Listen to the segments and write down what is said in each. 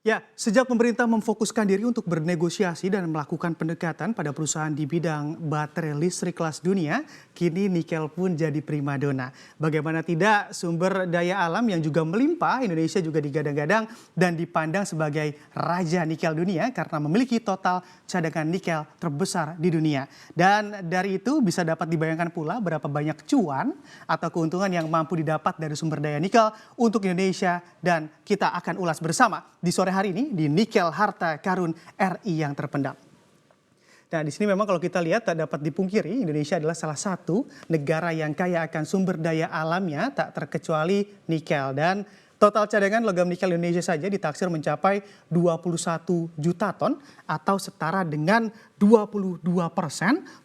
Ya, sejak pemerintah memfokuskan diri untuk bernegosiasi dan melakukan pendekatan pada perusahaan di bidang baterai listrik kelas dunia, kini nikel pun jadi primadona. Bagaimana tidak, sumber daya alam yang juga melimpah, Indonesia juga digadang-gadang dan dipandang sebagai raja nikel dunia karena memiliki total cadangan nikel terbesar di dunia. Dan dari itu bisa dapat dibayangkan pula berapa banyak cuan atau keuntungan yang mampu didapat dari sumber daya nikel untuk Indonesia, dan kita akan ulas bersama di sore hari ini di Nikel Harta Karun RI yang terpendam. Nah, di sini memang kalau kita lihat tak dapat dipungkiri, Indonesia adalah salah satu negara yang kaya akan sumber daya alamnya, tak terkecuali nikel. Dan total cadangan logam nikel Indonesia saja ditaksir mencapai 21 juta ton atau setara dengan 22%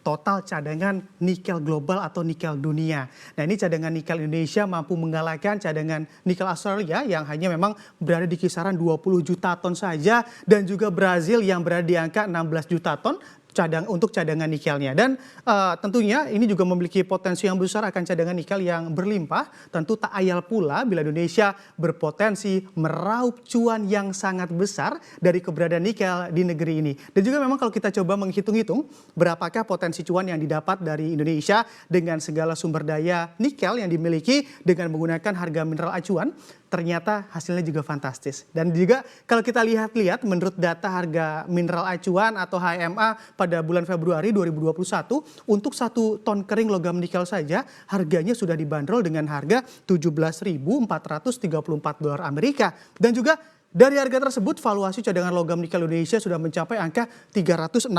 total cadangan nikel global atau nikel dunia. Nah, ini cadangan nikel Indonesia mampu mengalahkan cadangan nikel Australia yang hanya memang berada di kisaran 20 juta ton saja, dan juga Brazil yang berada di angka 16 juta ton untuk cadangan nikelnya. Dan tentunya ini juga memiliki potensi yang besar akan cadangan nikel yang berlimpah. Tentu tak ayal pula bila Indonesia berpotensi meraup cuan yang sangat besar dari keberadaan nikel di negeri ini. Dan juga memang kalau kita coba menghitung-hitung berapakah potensi cuan yang didapat dari Indonesia dengan segala sumber daya nikel yang dimiliki dengan menggunakan harga mineral acuan, ternyata hasilnya juga fantastis. Dan juga kalau kita lihat-lihat menurut data harga mineral acuan atau HMA pada bulan Februari 2021, untuk 1 ton kering logam nikel saja harganya sudah dibanderol dengan harga $17.434 Amerika. Dan juga dari harga tersebut, valuasi cadangan logam nikel Indonesia sudah mencapai angka 366,1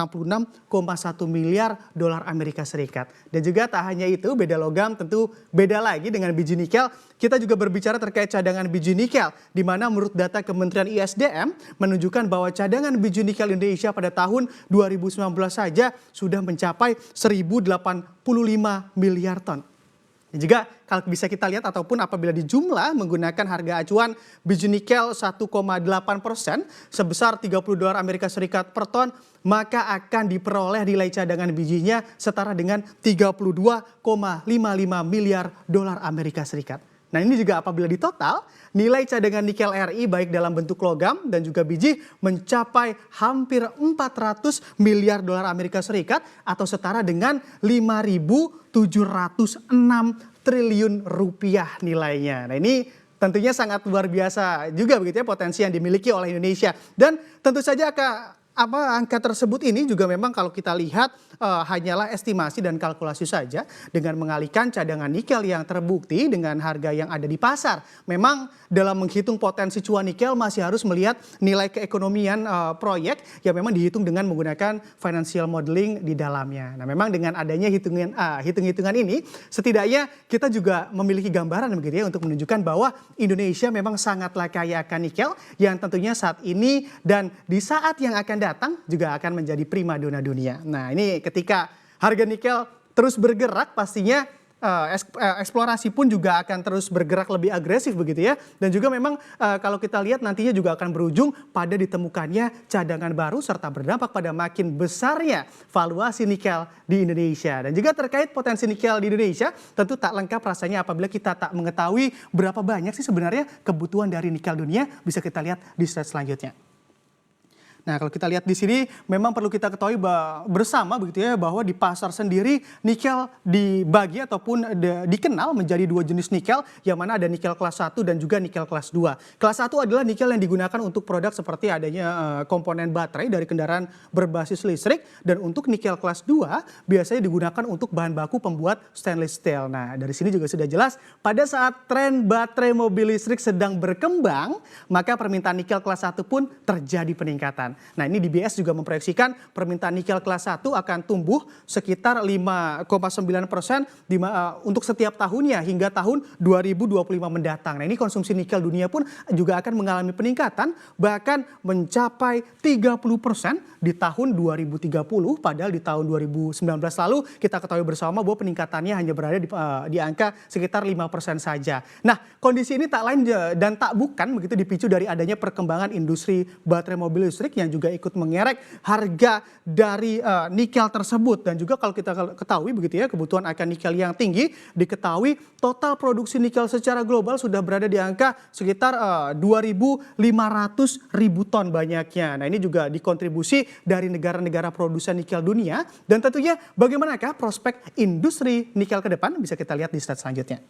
miliar dolar Amerika Serikat. Dan juga tak hanya itu, beda logam tentu beda lagi dengan biji nikel. Kita juga berbicara terkait cadangan biji nikel, di mana menurut data Kementerian ISDM menunjukkan bahwa cadangan biji nikel Indonesia pada tahun 2019 saja sudah mencapai 1.085 miliar ton. Dan juga kalau bisa kita lihat ataupun apabila dijumlah menggunakan harga acuan biji nikel 1,8% sebesar $30 Amerika Serikat per ton, maka akan diperoleh nilai cadangan bijinya setara dengan 32,55 miliar dolar Amerika Serikat. Nah, ini juga apabila ditotal, nilai cadangan nikel RI baik dalam bentuk logam dan juga biji mencapai hampir 400 miliar dolar Amerika Serikat atau setara dengan 5.706 triliun rupiah nilainya. Nah, ini tentunya sangat luar biasa juga begitu ya potensi yang dimiliki oleh Indonesia. Dan tentu saja angka tersebut ini juga memang kalau kita lihat hanyalah estimasi dan kalkulasi saja dengan mengalihkan cadangan nikel yang terbukti dengan harga yang ada di pasar. Memang dalam menghitung potensi cuan nikel masih harus melihat nilai keekonomian proyek yang memang dihitung dengan menggunakan financial modeling di dalamnya. Nah, memang dengan adanya hitung-hitungan ini setidaknya kita juga memiliki gambaran begitu ya untuk menunjukkan bahwa Indonesia memang sangatlah kaya akan nikel yang tentunya saat ini dan di saat yang akan datang juga akan menjadi primadona dunia. Nah, ini ketika harga nikel terus bergerak, pastinya eksplorasi pun juga akan terus bergerak lebih agresif begitu ya. Dan juga memang kalau kita lihat nantinya juga akan berujung pada ditemukannya cadangan baru serta berdampak pada makin besarnya valuasi nikel di Indonesia. Dan juga terkait potensi nikel di Indonesia tentu tak lengkap rasanya apabila kita tak mengetahui berapa banyak sih sebenarnya kebutuhan dari nikel dunia. Bisa kita lihat di slide selanjutnya. Nah, kalau kita lihat di sini memang perlu kita ketahui bersama begitu ya bahwa di pasar sendiri nikel dibagi ataupun dikenal menjadi 2 jenis nikel, yang mana ada nikel kelas 1 dan juga nikel kelas 2. Kelas 1 adalah nikel yang digunakan untuk produk seperti adanya komponen baterai dari kendaraan berbasis listrik, dan untuk nikel kelas 2 biasanya digunakan untuk bahan baku pembuat stainless steel. Nah, dari sini juga sudah jelas pada saat tren baterai mobil listrik sedang berkembang, maka permintaan nikel kelas 1 pun terjadi peningkatan. Nah, ini DBS juga memproyeksikan permintaan nikel kelas 1 akan tumbuh sekitar 5,9% untuk setiap tahunnya hingga tahun 2025 mendatang. Nah, ini konsumsi nikel dunia pun juga akan mengalami peningkatan bahkan mencapai 30% di tahun 2030, padahal di tahun 2019 lalu kita ketahui bersama bahwa peningkatannya hanya berada di angka sekitar 5% saja. Nah, kondisi ini tak lain dan tak bukan begitu dipicu dari adanya perkembangan industri baterai mobil listrik yang yang juga ikut mengerek harga dari nikel tersebut. Dan juga kalau kita ketahui begitu ya, kebutuhan akan nikel yang tinggi, diketahui total produksi nikel secara global sudah berada di angka sekitar 2.500 ribu ton banyaknya. Nah ini juga dikontribusi dari negara-negara produsen nikel dunia. Dan tentunya bagaimanakah prospek industri nikel ke depan, bisa kita lihat di slide selanjutnya.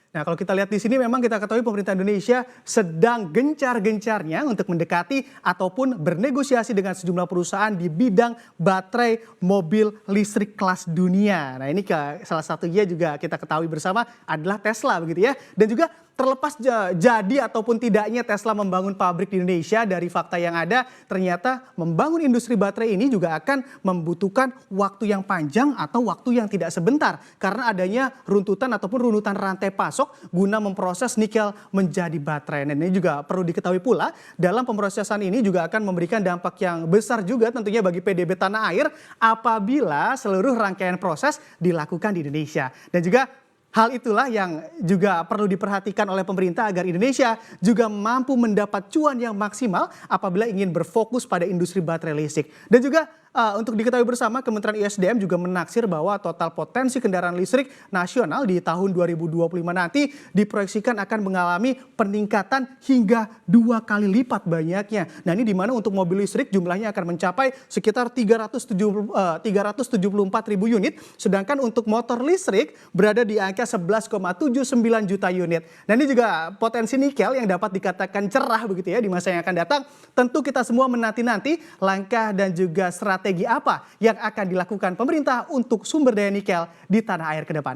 Nah, kalau kita lihat di sini memang kita ketahui pemerintah Indonesia sedang gencar-gencarnya untuk mendekati ataupun bernegosiasi dengan sejumlah perusahaan di bidang baterai mobil listrik kelas dunia. Nah, ini salah satunya juga kita ketahui bersama adalah Tesla begitu ya. Dan juga terlepas jadi ataupun tidaknya Tesla membangun pabrik di Indonesia, dari fakta yang ada ternyata membangun industri baterai ini juga akan membutuhkan waktu yang panjang atau waktu yang tidak sebentar karena adanya runtutan ataupun runutan rantai pasok guna memproses nikel menjadi baterai. Dan ini juga perlu diketahui pula dalam pemrosesan ini juga akan memberikan dampak yang besar juga tentunya bagi PDB tanah air apabila seluruh rangkaian proses dilakukan di Indonesia. Dan juga hal itulah yang juga perlu diperhatikan oleh pemerintah agar Indonesia juga mampu mendapat cuan yang maksimal apabila ingin berfokus pada industri baterai listrik. Dan juga untuk diketahui bersama, Kementerian ISDM juga menaksir bahwa total potensi kendaraan listrik nasional di tahun 2025 nanti diproyeksikan akan mengalami peningkatan hingga 2 kali lipat banyaknya. Nah ini dimana untuk mobil listrik jumlahnya akan mencapai sekitar 374 ribu unit, sedangkan untuk motor listrik berada di angka 11,79 juta unit. Nah ini juga potensi nikel yang dapat dikatakan cerah begitu ya di masa yang akan datang. Tentu kita semua menanti-nanti langkah dan juga strategi apa yang akan dilakukan pemerintah untuk sumber daya nikel di tanah air ke depan.